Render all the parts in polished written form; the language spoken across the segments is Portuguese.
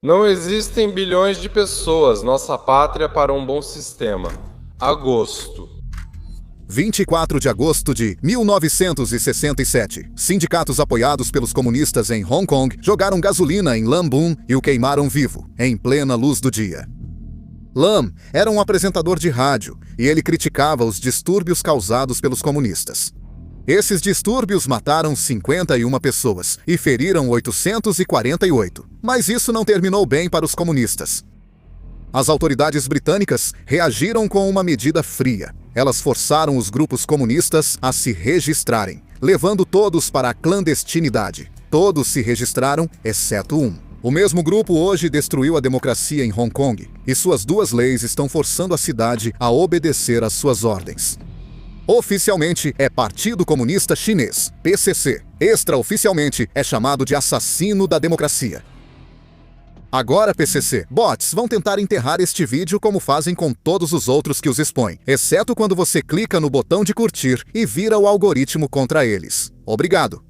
Não existem bilhões de pessoas, nossa pátria para um bom sistema. Agosto. 24 de agosto de 1967. Sindicatos apoiados pelos comunistas em Hong Kong jogaram gasolina em Lam Boon e o queimaram vivo, em plena luz do dia. Lam era um apresentador de rádio e ele criticava os distúrbios causados pelos comunistas. Esses distúrbios mataram 51 pessoas e feriram 848, mas isso não terminou bem para os comunistas. As autoridades britânicas reagiram com uma medida fria. Elas forçaram os grupos comunistas a se registrarem, levando todos para a clandestinidade. Todos se registraram, exceto um. O mesmo grupo hoje destruiu a democracia em Hong Kong, e suas duas leis estão forçando a cidade a obedecer às suas ordens. Oficialmente é Partido Comunista Chinês, PCC. Extraoficialmente é chamado de assassino da democracia. Agora, PCC, bots vão tentar enterrar este vídeo como fazem com todos os outros que os expõem, exceto quando você clica no botão de curtir e vira o algoritmo contra eles. Obrigado.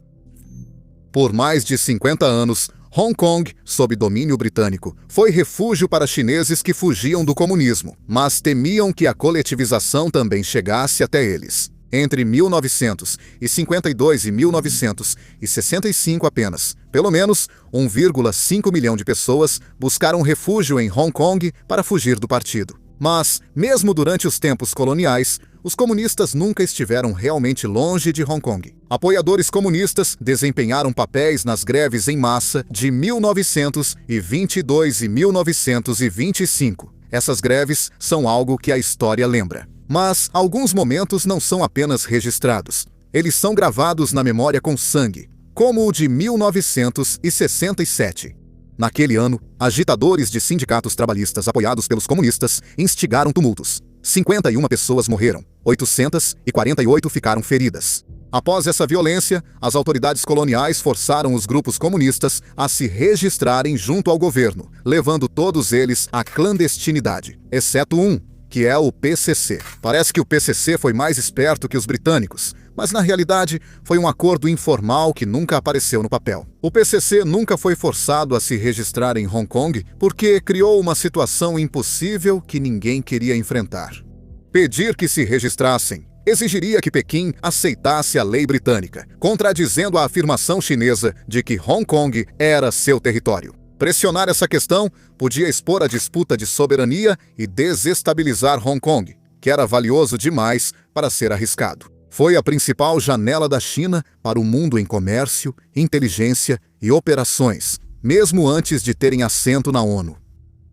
Por mais de 50 anos, Hong Kong, sob domínio britânico, foi refúgio para chineses que fugiam do comunismo, mas temiam que a coletivização também chegasse até eles. Entre 1952 e 1965 apenas, pelo menos 1,5 milhão de pessoas buscaram refúgio em Hong Kong para fugir do partido. Mas, mesmo durante os tempos coloniais, os comunistas nunca estiveram realmente longe de Hong Kong. Apoiadores comunistas desempenharam papéis nas greves em massa de 1922 e 1925. Essas greves são algo que a história lembra. Mas alguns momentos não são apenas registrados. Eles são gravados na memória com sangue, como o de 1967. Naquele ano, agitadores de sindicatos trabalhistas apoiados pelos comunistas instigaram tumultos. 51 pessoas morreram, 848 ficaram feridas. Após essa violência, as autoridades coloniais forçaram os grupos comunistas a se registrarem junto ao governo, levando todos eles à clandestinidade, exceto um, que é o PCC. Parece que o PCC foi mais esperto que os britânicos, mas na realidade foi um acordo informal que nunca apareceu no papel. O PCC nunca foi forçado a se registrar em Hong Kong porque criou uma situação impossível que ninguém queria enfrentar. Pedir que se registrassem exigiria que Pequim aceitasse a lei britânica, contradizendo a afirmação chinesa de que Hong Kong era seu território. Pressionar essa questão podia expor a disputa de soberania e desestabilizar Hong Kong, que era valioso demais para ser arriscado. Foi a principal janela da China para o mundo em comércio, inteligência e operações, mesmo antes de terem assento na ONU.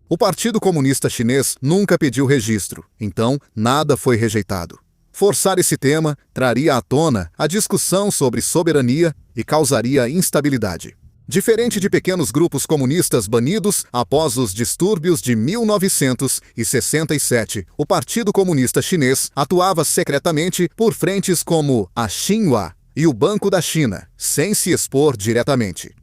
O Partido Comunista Chinês nunca pediu registro, então nada foi rejeitado. Forçar esse tema traria à tona a discussão sobre soberania e causaria instabilidade. Diferente de pequenos grupos comunistas banidos após os distúrbios de 1967, o Partido Comunista Chinês atuava secretamente por frentes como a Xinhua e o Banco da China, sem se expor diretamente.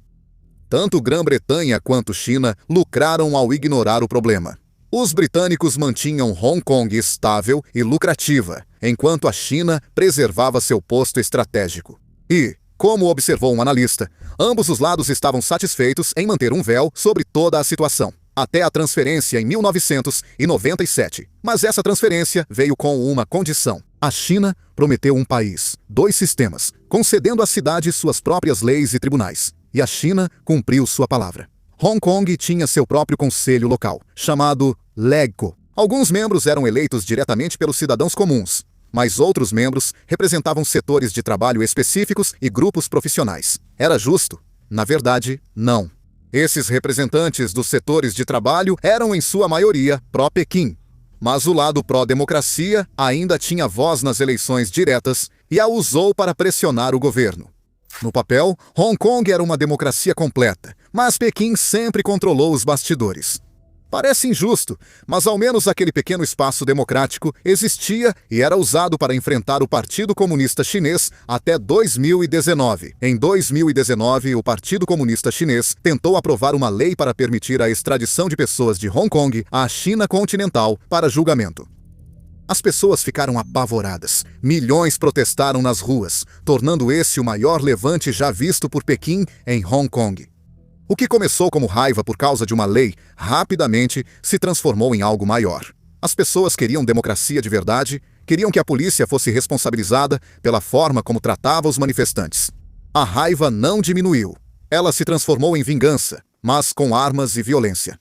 Tanto Grã-Bretanha quanto China lucraram ao ignorar o problema. Os britânicos mantinham Hong Kong estável e lucrativa, enquanto a China preservava seu posto estratégico. E, como observou um analista, ambos os lados estavam satisfeitos em manter um véu sobre toda a situação, até a transferência em 1997. Mas essa transferência veio com uma condição. A China prometeu um país, dois sistemas, concedendo à cidade suas próprias leis e tribunais. E a China cumpriu sua palavra. Hong Kong tinha seu próprio conselho local, chamado LegCo. Alguns membros eram eleitos diretamente pelos cidadãos comuns, mas outros membros representavam setores de trabalho específicos e grupos profissionais. Era justo? Na verdade, não. Esses representantes dos setores de trabalho eram em sua maioria pró-Pequim, mas o lado pró-democracia ainda tinha voz nas eleições diretas e a usou para pressionar o governo. No papel, Hong Kong era uma democracia completa, mas Pequim sempre controlou os bastidores. Parece injusto, mas ao menos aquele pequeno espaço democrático existia e era usado para enfrentar o Partido Comunista Chinês até 2019. Em 2019, o Partido Comunista Chinês tentou aprovar uma lei para permitir a extradição de pessoas de Hong Kong à China continental para julgamento. As pessoas ficaram apavoradas. Milhões protestaram nas ruas, tornando esse o maior levante já visto por Pequim em Hong Kong. O que começou como raiva por causa de uma lei, rapidamente se transformou em algo maior. As pessoas queriam democracia de verdade, queriam que a polícia fosse responsabilizada pela forma como tratava os manifestantes. A raiva não diminuiu. Ela se transformou em vingança, mas com armas e violência.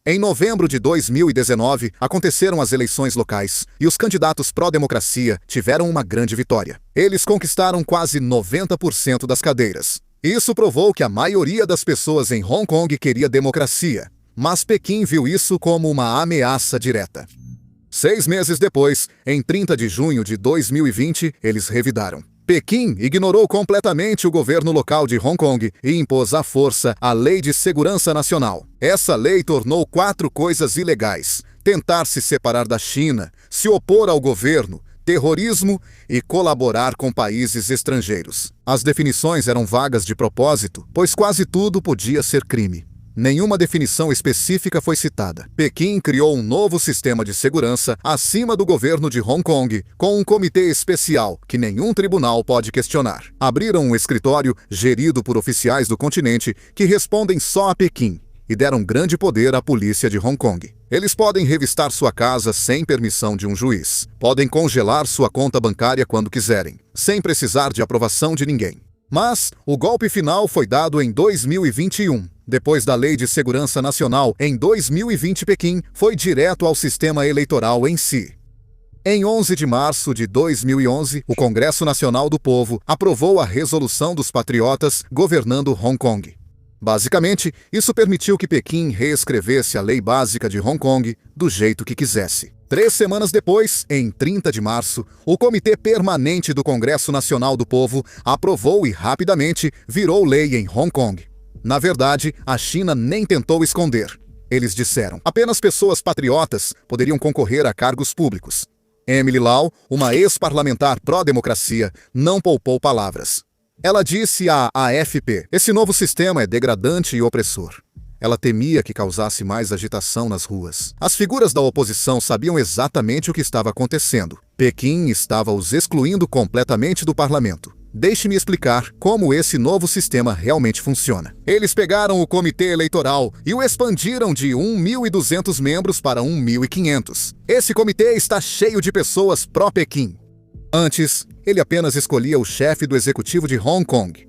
Em novembro de 2019, aconteceram as eleições locais e os candidatos pró-democracia tiveram uma grande vitória. Eles conquistaram quase 90% das cadeiras. Isso provou que a maioria das pessoas em Hong Kong queria democracia, mas Pequim viu isso como uma ameaça direta. 6 meses depois, em 30 de junho de 2020, eles revidaram. Pequim ignorou completamente o governo local de Hong Kong e impôs à força a Lei de Segurança Nacional. Essa lei tornou 4 coisas ilegais: tentar se separar da China, se opor ao governo, terrorismo e colaborar com países estrangeiros. As definições eram vagas de propósito, pois quase tudo podia ser crime. Nenhuma definição específica foi citada. Pequim criou um novo sistema de segurança acima do governo de Hong Kong, com um comitê especial que nenhum tribunal pode questionar. Abriram um escritório gerido por oficiais do continente que respondem só a Pequim e deram grande poder à polícia de Hong Kong. Eles podem revistar sua casa sem permissão de um juiz. Podem congelar sua conta bancária quando quiserem, sem precisar de aprovação de ninguém. Mas o golpe final foi dado em 2021. Depois da Lei de Segurança Nacional, em 2020, Pequim foi direto ao sistema eleitoral em si. Em 11 de março de 2011, o Congresso Nacional do Povo aprovou a Resolução dos Patriotas governando Hong Kong. Basicamente, isso permitiu que Pequim reescrevesse a lei básica de Hong Kong do jeito que quisesse. 3 semanas depois, em 30 de março, o Comitê Permanente do Congresso Nacional do Povo aprovou e rapidamente virou lei em Hong Kong. Na verdade, a China nem tentou esconder. Eles disseram: apenas pessoas patriotas poderiam concorrer a cargos públicos. Emily Lau, uma ex-parlamentar pró-democracia, não poupou palavras. Ela disse à AFP: esse novo sistema é degradante e opressor. Ela temia que causasse mais agitação nas ruas. As figuras da oposição sabiam exatamente o que estava acontecendo. Pequim estava os excluindo completamente do parlamento. Deixe-me explicar como esse novo sistema realmente funciona. Eles pegaram o comitê eleitoral e o expandiram de 1.200 membros para 1.500. Esse comitê está cheio de pessoas pró-Pequim. Antes, ele apenas escolhia o chefe do executivo de Hong Kong.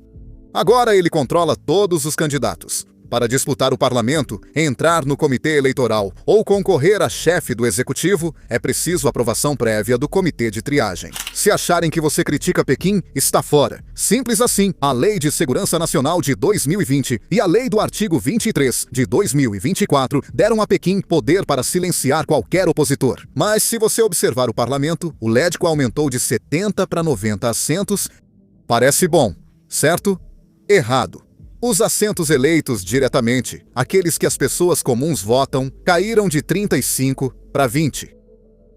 Agora ele controla todos os candidatos. Para disputar o parlamento, entrar no comitê eleitoral ou concorrer a chefe do executivo, é preciso aprovação prévia do comitê de triagem. Se acharem que você critica Pequim, está fora. Simples assim. A Lei de Segurança Nacional de 2020 e a Lei do artigo 23 de 2024 deram a Pequim poder para silenciar qualquer opositor. Mas se você observar o parlamento, o lédico aumentou de 70 para 90 assentos. Parece bom, certo? Errado. Os assentos eleitos diretamente, aqueles que as pessoas comuns votam, caíram de 35 para 20.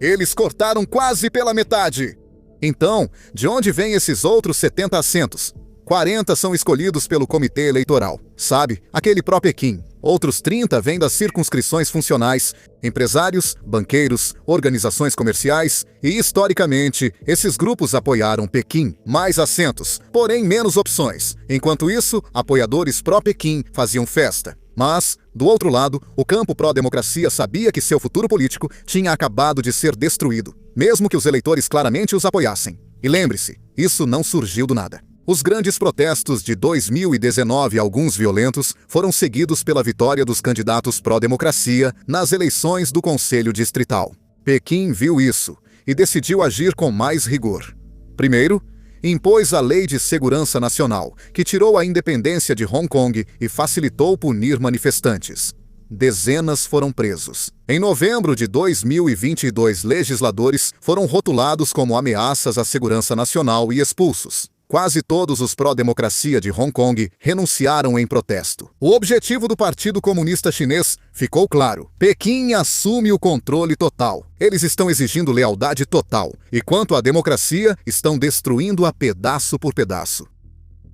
Eles cortaram quase pela metade. Então, de onde vêm esses outros 70 assentos? 40 são escolhidos pelo comitê eleitoral. Sabe, aquele pró-Pequim. Outros 30 vêm das circunscrições funcionais, empresários, banqueiros, organizações comerciais e, historicamente, esses grupos apoiaram Pequim. Mais assentos, porém menos opções. Enquanto isso, apoiadores pró-Pequim faziam festa. Mas, do outro lado, o campo pró-democracia sabia que seu futuro político tinha acabado de ser destruído, mesmo que os eleitores claramente os apoiassem. E lembre-se, isso não surgiu do nada. Os grandes protestos de 2019, alguns violentos, foram seguidos pela vitória dos candidatos pró-democracia nas eleições do Conselho Distrital. Pequim viu isso e decidiu agir com mais rigor. Primeiro, impôs a Lei de Segurança Nacional, que tirou a independência de Hong Kong e facilitou punir manifestantes. Dezenas foram presos. Em novembro de 2022, legisladores foram rotulados como ameaças à segurança nacional e expulsos. Quase todos os pró-democracia de Hong Kong renunciaram em protesto. O objetivo do Partido Comunista Chinês ficou claro. Pequim assume o controle total. Eles estão exigindo lealdade total. E quanto à democracia, estão destruindo-a pedaço por pedaço.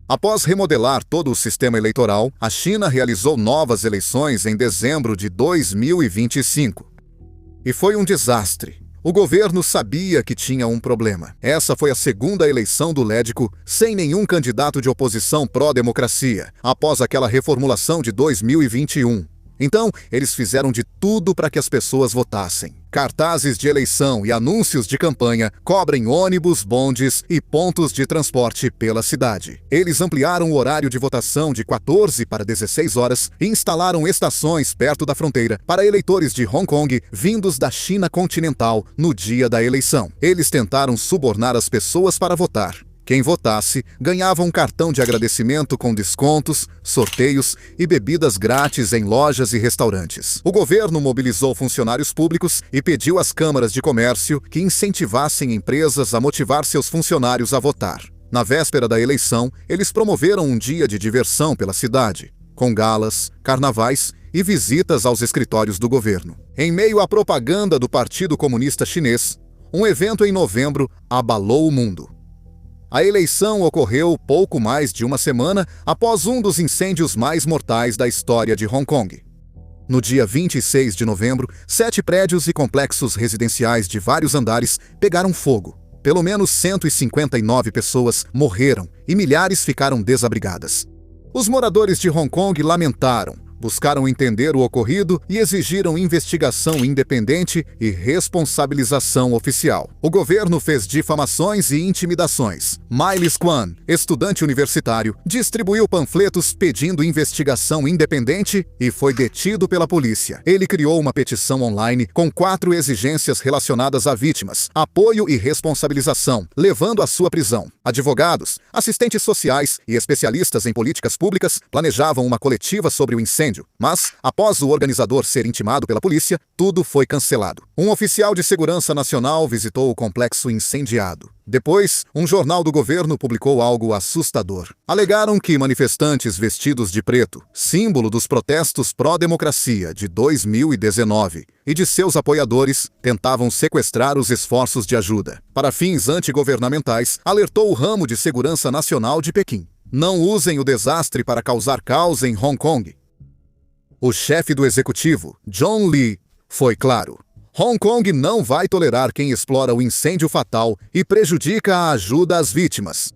Após remodelar todo o sistema eleitoral, a China realizou novas eleições em dezembro de 2025. E foi um desastre. O governo sabia que tinha um problema. Essa foi a segunda eleição do Lédico sem nenhum candidato de oposição pró-democracia, após aquela reformulação de 2021. Então, eles fizeram de tudo para que as pessoas votassem. Cartazes de eleição e anúncios de campanha cobrem ônibus, bondes e pontos de transporte pela cidade. Eles ampliaram o horário de votação de 14 para 16 horas e instalaram estações perto da fronteira para eleitores de Hong Kong vindos da China continental no dia da eleição. Eles tentaram subornar as pessoas para votar. Quem votasse ganhava um cartão de agradecimento com descontos, sorteios e bebidas grátis em lojas e restaurantes. O governo mobilizou funcionários públicos e pediu às câmaras de comércio que incentivassem empresas a motivar seus funcionários a votar. Na véspera da eleição, eles promoveram um dia de diversão pela cidade, com galas, carnavais e visitas aos escritórios do governo. Em meio à propaganda do Partido Comunista Chinês, um evento em novembro abalou o mundo. A eleição ocorreu pouco mais de uma semana após um dos incêndios mais mortais da história de Hong Kong. No dia 26 de novembro, 7 prédios e complexos residenciais de vários andares pegaram fogo. Pelo menos 159 pessoas morreram e milhares ficaram desabrigadas. Os moradores de Hong Kong lamentaram, buscaram entender o ocorrido e exigiram investigação independente e responsabilização oficial. O governo fez difamações e intimidações. Myles Kwan, estudante universitário, distribuiu panfletos pedindo investigação independente e foi detido pela polícia. Ele criou uma petição online com 4 exigências relacionadas a vítimas, apoio e responsabilização, levando à sua prisão. Advogados, assistentes sociais e especialistas em políticas públicas planejavam uma coletiva sobre o incêndio. Mas, após o organizador ser intimado pela polícia, tudo foi cancelado. Um oficial de segurança nacional visitou o complexo incendiado. Depois, um jornal do governo publicou algo assustador. Alegaram que manifestantes vestidos de preto, símbolo dos protestos pró-democracia de 2019, e de seus apoiadores, tentavam sequestrar os esforços de ajuda. Para fins antigovernamentais, alertou o ramo de segurança nacional de Pequim. Não usem o desastre para causar caos em Hong Kong. O chefe do executivo, John Lee, foi claro. Hong Kong não vai tolerar quem explora o incêndio fatal e prejudica a ajuda às vítimas.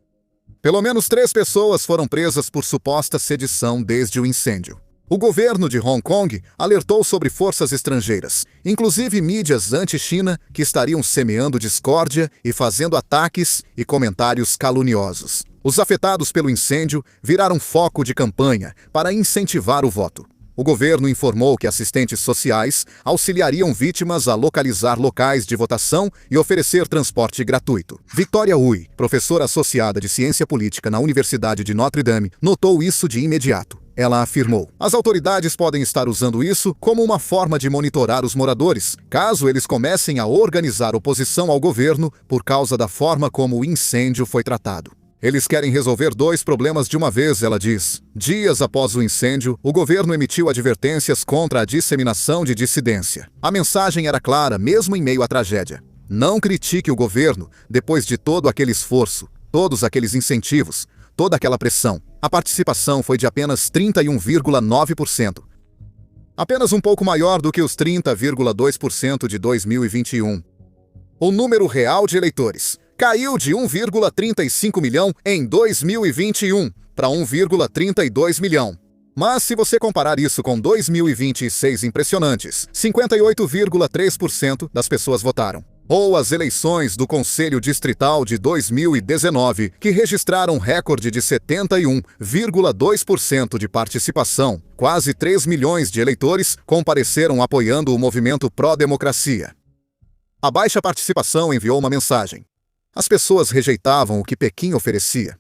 Pelo menos 3 pessoas foram presas por suposta sedição desde o incêndio. O governo de Hong Kong alertou sobre forças estrangeiras, inclusive mídias anti-China, que estariam semeando discórdia e fazendo ataques e comentários caluniosos. Os afetados pelo incêndio viraram foco de campanha para incentivar o voto. O governo informou que assistentes sociais auxiliariam vítimas a localizar locais de votação e oferecer transporte gratuito. Victoria Hui, professora associada de ciência política na Universidade de Notre Dame, notou isso de imediato. Ela afirmou: as autoridades podem estar usando isso como uma forma de monitorar os moradores, caso eles comecem a organizar oposição ao governo por causa da forma como o incêndio foi tratado. Eles querem resolver 2 problemas de uma vez, ela diz. Dias após o incêndio, o governo emitiu advertências contra a disseminação de dissidência. A mensagem era clara, mesmo em meio à tragédia. Não critique o governo depois de todo aquele esforço, todos aqueles incentivos, toda aquela pressão. A participação foi de apenas 31,9%. Apenas um pouco maior do que os 30,2% de 2021. O número real de eleitores caiu de 1,35 milhão em 2021 para 1,32 milhão. Mas se você comparar isso com 2026 impressionantes, 58,3% das pessoas votaram. Ou as eleições do Conselho Distrital de 2019, que registraram um recorde de 71,2% de participação. Quase 3 milhões de eleitores compareceram apoiando o movimento pró-democracia. A baixa participação enviou uma mensagem. As pessoas rejeitavam o que Pequim oferecia.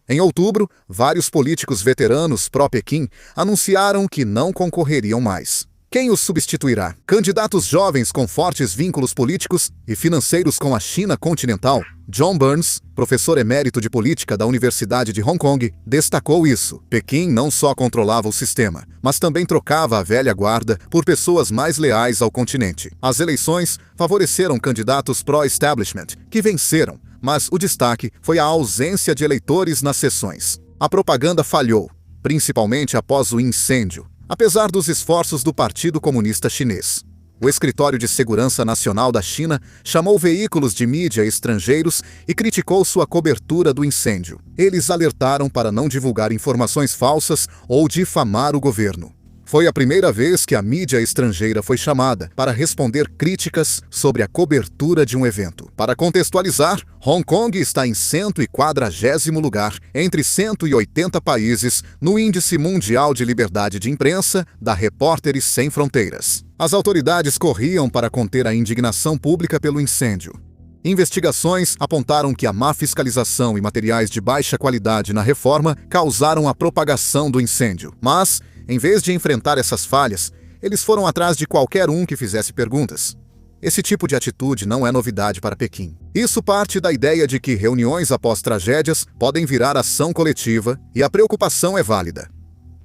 Em outubro, vários políticos veteranos pró-Pequim anunciaram que não concorreriam mais. Quem os substituirá? Candidatos jovens com fortes vínculos políticos e financeiros com a China continental? John Burns, professor emérito de política da Universidade de Hong Kong, destacou isso. Pequim não só controlava o sistema, mas também trocava a velha guarda por pessoas mais leais ao continente. As eleições favoreceram candidatos pró-establishment, que venceram, mas o destaque foi a ausência de eleitores nas sessões. A propaganda falhou, principalmente após o incêndio, apesar dos esforços do Partido Comunista Chinês. O Escritório de Segurança Nacional da China chamou veículos de mídia estrangeiros e criticou sua cobertura do incêndio. Eles alertaram para não divulgar informações falsas ou difamar o governo. Foi a primeira vez que a mídia estrangeira foi chamada para responder críticas sobre a cobertura de um evento. Para contextualizar, Hong Kong está em 140º lugar entre 180 países no Índice Mundial de Liberdade de Imprensa da Repórteres Sem Fronteiras. As autoridades corriam para conter a indignação pública pelo incêndio. Investigações apontaram que a má fiscalização e materiais de baixa qualidade na reforma causaram a propagação do incêndio. Mas, em vez de enfrentar essas falhas, eles foram atrás de qualquer um que fizesse perguntas. Esse tipo de atitude não é novidade para Pequim. Isso parte da ideia de que reuniões após tragédias podem virar ação coletiva e a preocupação é válida.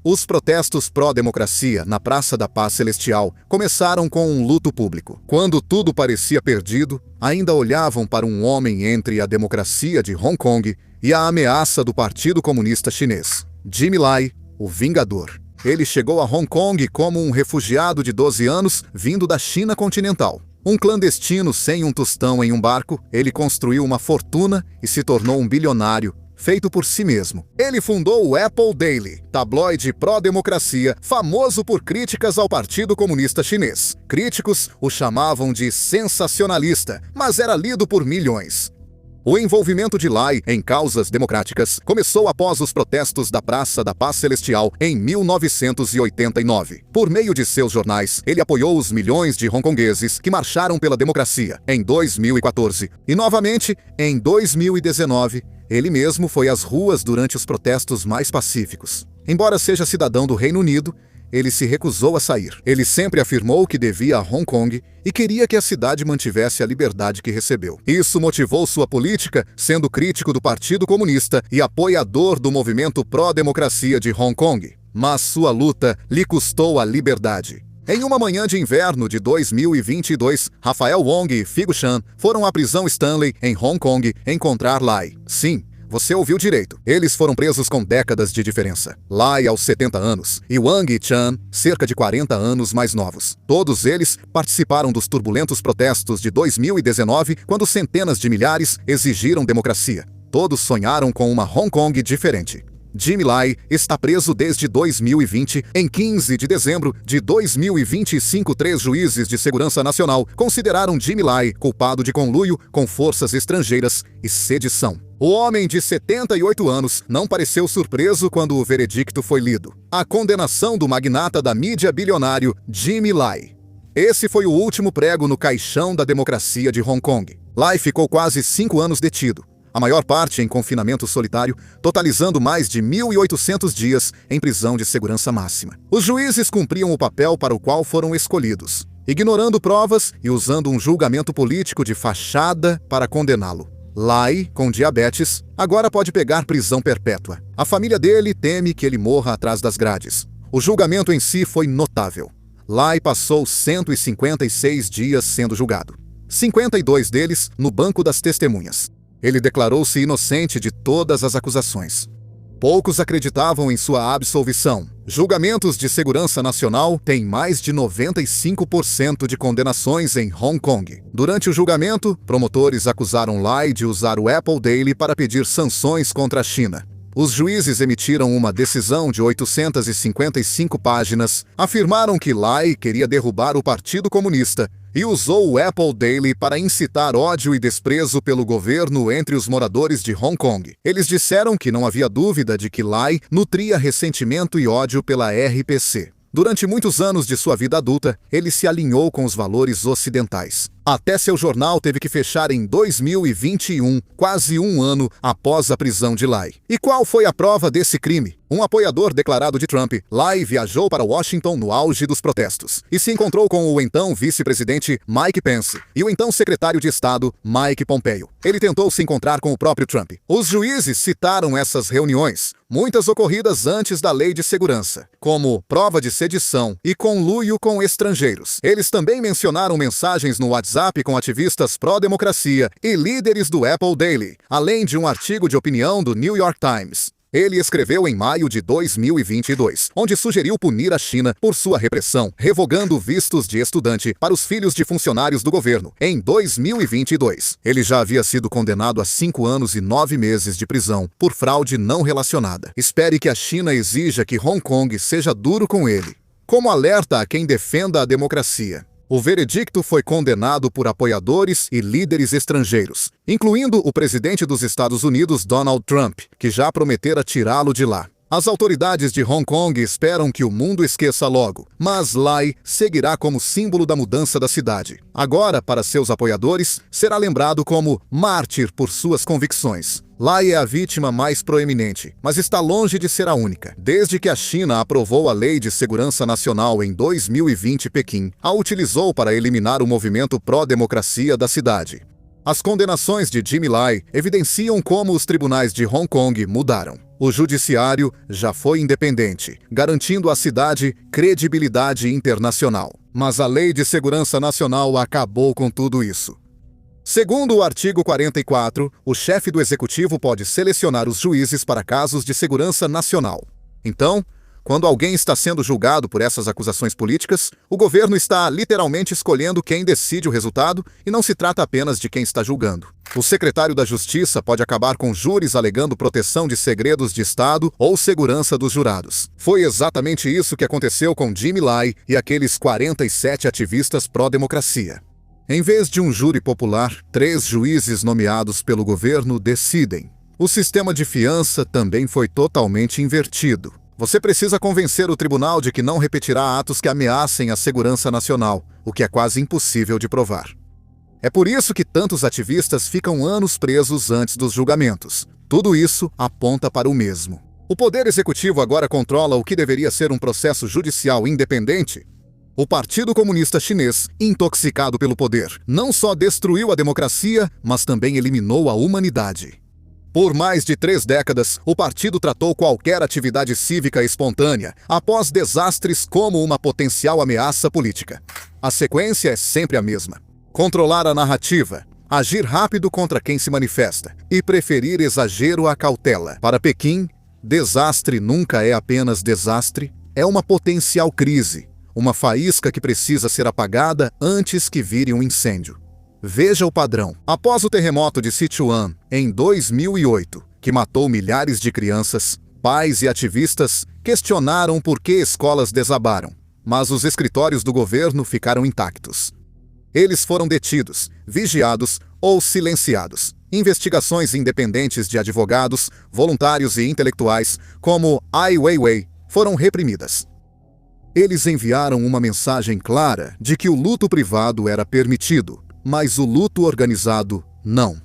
Os protestos pró-democracia na Praça da Paz Celestial começaram com um luto público. Quando tudo parecia perdido, ainda olhavam para um homem entre a democracia de Hong Kong e a ameaça do Partido Comunista Chinês. Jimmy Lai, o Vingador. Ele chegou a Hong Kong como um refugiado de 12 anos vindo da China continental. Um clandestino sem um tostão em um barco, ele construiu uma fortuna e se tornou um bilionário, feito por si mesmo. Ele fundou o Apple Daily, tabloide pró-democracia, famoso por críticas ao Partido Comunista Chinês. Críticos o chamavam de sensacionalista, mas era lido por milhões. O envolvimento de Lai em causas democráticas começou após os protestos da Praça da Paz Celestial em 1989. Por meio de seus jornais, ele apoiou os milhões de hongkongueses que marcharam pela democracia em 2014. E novamente, em 2019, ele mesmo foi às ruas durante os protestos mais pacíficos. Embora seja cidadão do Reino Unido, ele se recusou a sair. Ele sempre afirmou que devia a Hong Kong e queria que a cidade mantivesse a liberdade que recebeu. Isso motivou sua política, sendo crítico do Partido Comunista e apoiador do movimento pró-democracia de Hong Kong. Mas sua luta lhe custou a liberdade. Em uma manhã de inverno de 2022, Rafael Wong e Figu Chan foram à prisão Stanley, em Hong Kong, encontrar Lai. Sim, você ouviu direito. Eles foram presos com décadas de diferença. Lai aos 70 anos e Wang e Chan, cerca de 40 anos mais novos. Todos eles participaram dos turbulentos protestos de 2019, quando centenas de milhares exigiram democracia. Todos sonharam com uma Hong Kong diferente. Jimmy Lai está preso desde 2020. Em 15 de dezembro de 2025, 3 juízes de segurança nacional consideraram Jimmy Lai culpado de conluio com forças estrangeiras e sedição. O homem de 78 anos não pareceu surpreso quando o veredicto foi lido. A condenação do magnata da mídia bilionário Jimmy Lai. Esse foi o último prego no caixão da democracia de Hong Kong. Lai ficou quase 5 anos detido. A maior parte em confinamento solitário, totalizando mais de 1.800 dias em prisão de segurança máxima. Os juízes cumpriam o papel para o qual foram escolhidos, ignorando provas e usando um julgamento político de fachada para condená-lo. Lai, com diabetes, agora pode pegar prisão perpétua. A família dele teme que ele morra atrás das grades. O julgamento em si foi notável. Lai passou 156 dias sendo julgado. 52 deles no banco das testemunhas. Ele declarou-se inocente de todas as acusações. Poucos acreditavam em sua absolvição. Julgamentos de segurança nacional têm mais de 95% de condenações em Hong Kong. Durante o julgamento, promotores acusaram Lai de usar o Apple Daily para pedir sanções contra a China. Os juízes emitiram uma decisão de 855 páginas, afirmaram que Lai queria derrubar o Partido Comunista e usou o Apple Daily para incitar ódio e desprezo pelo governo entre os moradores de Hong Kong. Eles disseram que não havia dúvida de que Lai nutria ressentimento e ódio pela RPC. Durante muitos anos de sua vida adulta, ele se alinhou com os valores ocidentais. Até seu jornal teve que fechar em 2021, quase um ano após a prisão de Lai. E qual foi a prova desse crime? Um apoiador declarado de Trump, Lai viajou para Washington no auge dos protestos e se encontrou com o então vice-presidente Mike Pence e o então secretário de Estado Mike Pompeo. Ele tentou se encontrar com o próprio Trump. Os juízes citaram essas reuniões, muitas ocorridas antes da lei de segurança, como prova de sedição e conluio com estrangeiros. Eles também mencionaram mensagens no WhatsApp com ativistas pró-democracia e líderes do Apple Daily, além de um artigo de opinião do New York Times. Ele escreveu em maio de 2022, onde sugeriu punir a China por sua repressão, revogando vistos de estudante para os filhos de funcionários do governo. Em 2022, ele já havia sido condenado a 5 anos e 9 meses de prisão por fraude não relacionada. Espere que a China exija que Hong Kong seja duro com ele. Como alerta a quem defenda a democracia. O veredicto foi condenado por apoiadores e líderes estrangeiros, incluindo o presidente dos Estados Unidos, Donald Trump, que já prometera tirá-lo de lá. As autoridades de Hong Kong esperam que o mundo esqueça logo, mas Lai seguirá como símbolo da mudança da cidade. Agora, para seus apoiadores, será lembrado como mártir por suas convicções. Lai é a vítima mais proeminente, mas está longe de ser a única. Desde que a China aprovou a Lei de Segurança Nacional em 2020, Pequim a utilizou para eliminar o movimento pró-democracia da cidade. As condenações de Jimmy Lai evidenciam como os tribunais de Hong Kong mudaram. O judiciário já foi independente, garantindo à cidade credibilidade internacional. Mas a Lei de Segurança Nacional acabou com tudo isso. Segundo o artigo 44, o chefe do executivo pode selecionar os juízes para casos de segurança nacional. Então, quando alguém está sendo julgado por essas acusações políticas, o governo está literalmente escolhendo quem decide o resultado e não se trata apenas de quem está julgando. O secretário da Justiça pode acabar com júris alegando proteção de segredos de Estado ou segurança dos jurados. Foi exatamente isso que aconteceu com Jimmy Lai e aqueles 47 ativistas pró-democracia. Em vez de um júri popular, 3 juízes nomeados pelo governo decidem. O sistema de fiança também foi totalmente invertido. Você precisa convencer o tribunal de que não repetirá atos que ameacem a segurança nacional, o que é quase impossível de provar. É por isso que tantos ativistas ficam anos presos antes dos julgamentos. Tudo isso aponta para o mesmo. O poder executivo agora controla o que deveria ser um processo judicial independente. O Partido Comunista Chinês, intoxicado pelo poder, não só destruiu a democracia, mas também eliminou a humanidade. Por mais de 3 décadas, o partido tratou qualquer atividade cívica espontânea, após desastres, como uma potencial ameaça política. A sequência é sempre a mesma. Controlar a narrativa, agir rápido contra quem se manifesta e preferir exagero à cautela. Para Pequim, desastre nunca é apenas desastre, é uma potencial crise, uma faísca que precisa ser apagada antes que vire um incêndio. Veja o padrão. Após o terremoto de Sichuan, em 2008, que matou milhares de crianças, pais e ativistas questionaram por que escolas desabaram, mas os escritórios do governo ficaram intactos. Eles foram detidos, vigiados ou silenciados. Investigações independentes de advogados, voluntários e intelectuais, como Ai Weiwei, foram reprimidas. Eles enviaram uma mensagem clara de que o luto privado era permitido, mas o luto organizado não.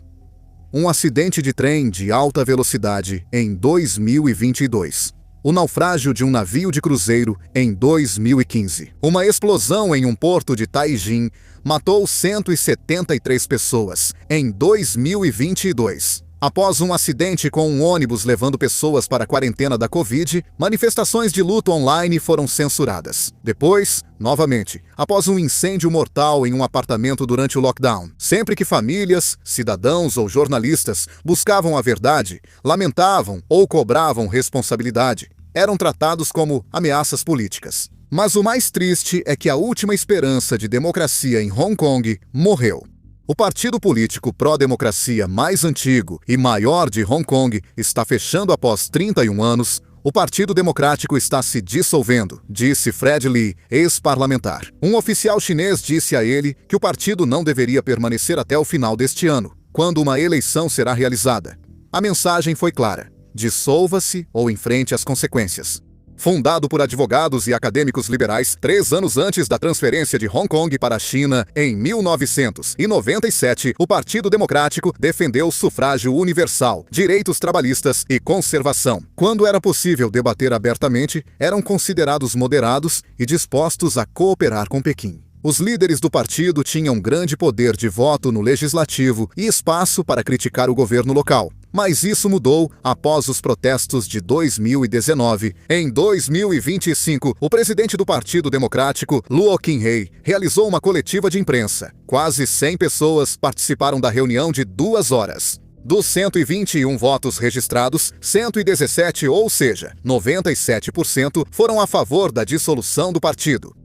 Um acidente de trem de alta velocidade em 2022. O naufrágio de um navio de cruzeiro em 2015. Uma explosão em um porto de Taijin matou 173 pessoas em 2022. Após um acidente com um ônibus levando pessoas para a quarentena da Covid, manifestações de luto online foram censuradas. Depois, novamente, após um incêndio mortal em um apartamento durante o lockdown. Sempre que famílias, cidadãos ou jornalistas buscavam a verdade, lamentavam ou cobravam responsabilidade, eram tratados como ameaças políticas. Mas o mais triste é que a última esperança de democracia em Hong Kong morreu. O partido político pró-democracia mais antigo e maior de Hong Kong está fechando após 31 anos. O Partido Democrático está se dissolvendo, disse Fred Lee, ex-parlamentar. Um oficial chinês disse a ele que o partido não deveria permanecer até o final deste ano, quando uma eleição será realizada. A mensagem foi clara: dissolva-se ou enfrente as consequências. Fundado por advogados e acadêmicos liberais 3 anos antes da transferência de Hong Kong para a China, em 1997, o Partido Democrático defendeu sufrágio universal, direitos trabalhistas e conservação. Quando era possível debater abertamente, eram considerados moderados e dispostos a cooperar com Pequim. Os líderes do partido tinham grande poder de voto no legislativo e espaço para criticar o governo local. Mas isso mudou após os protestos de 2019. Em 2025, o presidente do Partido Democrático, Luo Qinghai, realizou uma coletiva de imprensa. Quase 100 pessoas participaram da reunião de 2 horas. Dos 121 votos registrados, 117, ou seja, 97%, foram a favor da dissolução do partido.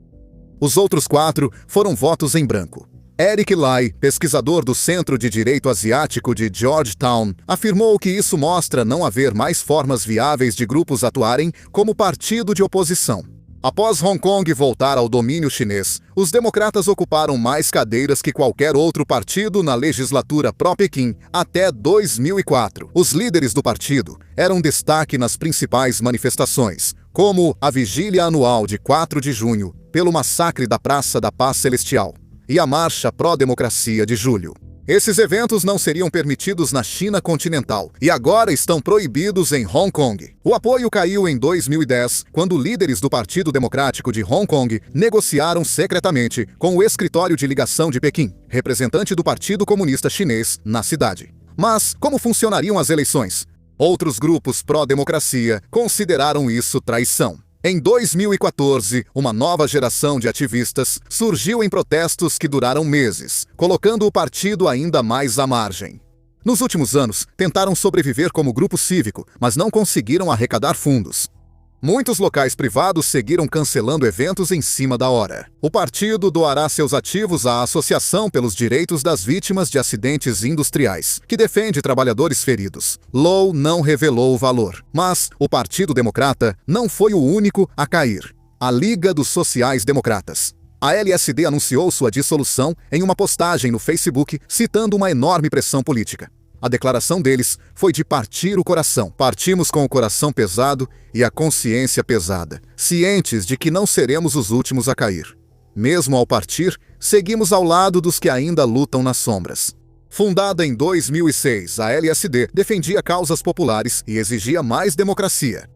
Os outros 4 foram votos em branco. Eric Lai, pesquisador do Centro de Direito Asiático de Georgetown, afirmou que isso mostra não haver mais formas viáveis de grupos atuarem como partido de oposição. Após Hong Kong voltar ao domínio chinês, os democratas ocuparam mais cadeiras que qualquer outro partido na legislatura pró-Pequim até 2004. Os líderes do partido eram destaque nas principais manifestações, como a vigília anual de 4 de junho, pelo massacre da Praça da Paz Celestial, e a Marcha Pró-Democracia de julho. Esses eventos não seriam permitidos na China continental e agora estão proibidos em Hong Kong. O apoio caiu em 2010, quando líderes do Partido Democrático de Hong Kong negociaram secretamente com o Escritório de Ligação de Pequim, representante do Partido Comunista Chinês, na cidade. Mas como funcionariam as eleições? Outros grupos pró-democracia consideraram isso traição. Em 2014, uma nova geração de ativistas surgiu em protestos que duraram meses, colocando o partido ainda mais à margem. Nos últimos anos, tentaram sobreviver como grupo cívico, mas não conseguiram arrecadar fundos. Muitos locais privados seguiram cancelando eventos em cima da hora. O partido doará seus ativos à Associação pelos Direitos das Vítimas de Acidentes Industriais, que defende trabalhadores feridos. Low não revelou o valor, mas o Partido Democrata não foi o único a cair. A Liga dos Sociais Democratas. A LSD anunciou sua dissolução em uma postagem no Facebook, citando uma enorme pressão política. A declaração deles foi de partir o coração. Partimos com o coração pesado e a consciência pesada, cientes de que não seremos os últimos a cair. Mesmo ao partir, seguimos ao lado dos que ainda lutam nas sombras. Fundada em 2006, a LSD defendia causas populares e exigia mais democracia.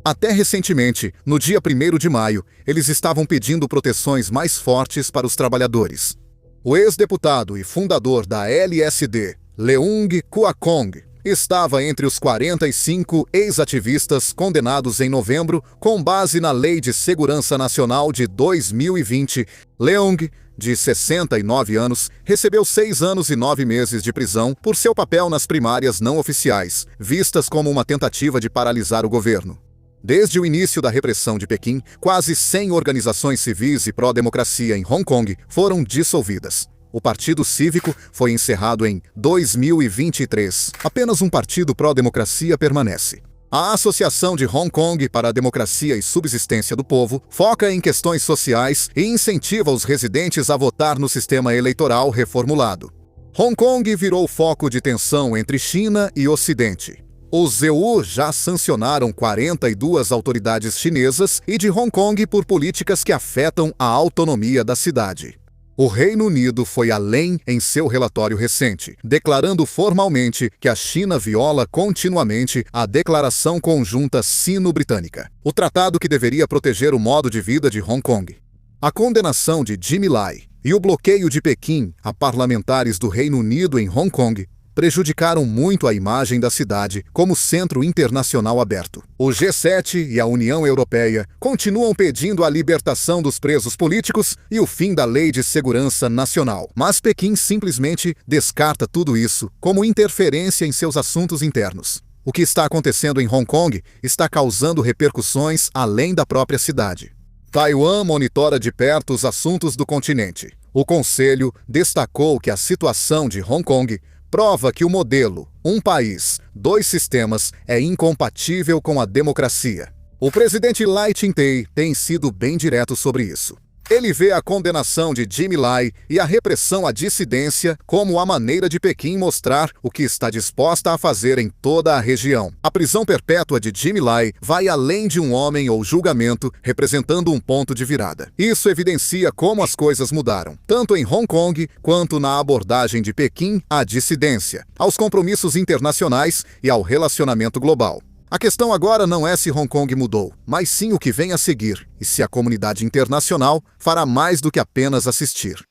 Até recentemente, no dia 1º de maio, eles estavam pedindo proteções mais fortes para os trabalhadores. O ex-deputado e fundador da LSD, Leung Kua-kong, estava entre os 45 ex-ativistas condenados em novembro com base na Lei de Segurança Nacional de 2020. Leung, de 69 anos, recebeu 6 anos e 9 meses de prisão por seu papel nas primárias não oficiais, vistas como uma tentativa de paralisar o governo. Desde o início da repressão de Pequim, quase 100 organizações civis e pró-democracia em Hong Kong foram dissolvidas. O Partido Cívico foi encerrado em 2023. Apenas um partido pró-democracia permanece. A Associação de Hong Kong para a Democracia e Subsistência do Povo foca em questões sociais e incentiva os residentes a votar no sistema eleitoral reformulado. Hong Kong virou foco de tensão entre China e Ocidente. Os EU já sancionaram 42 autoridades chinesas e de Hong Kong por políticas que afetam a autonomia da cidade. O Reino Unido foi além em seu relatório recente, declarando formalmente que a China viola continuamente a Declaração Conjunta Sino-Britânica, o tratado que deveria proteger o modo de vida de Hong Kong. A condenação de Jimmy Lai e o bloqueio de Pequim a parlamentares do Reino Unido em Hong Kong prejudicaram muito a imagem da cidade como centro internacional aberto. O G7 e a União Europeia continuam pedindo a libertação dos presos políticos e o fim da Lei de Segurança Nacional. Mas Pequim simplesmente descarta tudo isso como interferência em seus assuntos internos. O que está acontecendo em Hong Kong está causando repercussões além da própria cidade. Taiwan monitora de perto os assuntos do continente. O Conselho destacou que a situação de Hong Kong prova que o modelo "um país, dois sistemas" é incompatível com a democracia. O presidente Lai Ching-te tem sido bem direto sobre isso. Ele vê a condenação de Jimmy Lai e a repressão à dissidência como a maneira de Pequim mostrar o que está disposta a fazer em toda a região. A prisão perpétua de Jimmy Lai vai além de um homem ou julgamento, representando um ponto de virada. Isso evidencia como as coisas mudaram, tanto em Hong Kong quanto na abordagem de Pequim à dissidência, aos compromissos internacionais e ao relacionamento global. A questão agora não é se Hong Kong mudou, mas sim o que vem a seguir, e se a comunidade internacional fará mais do que apenas assistir.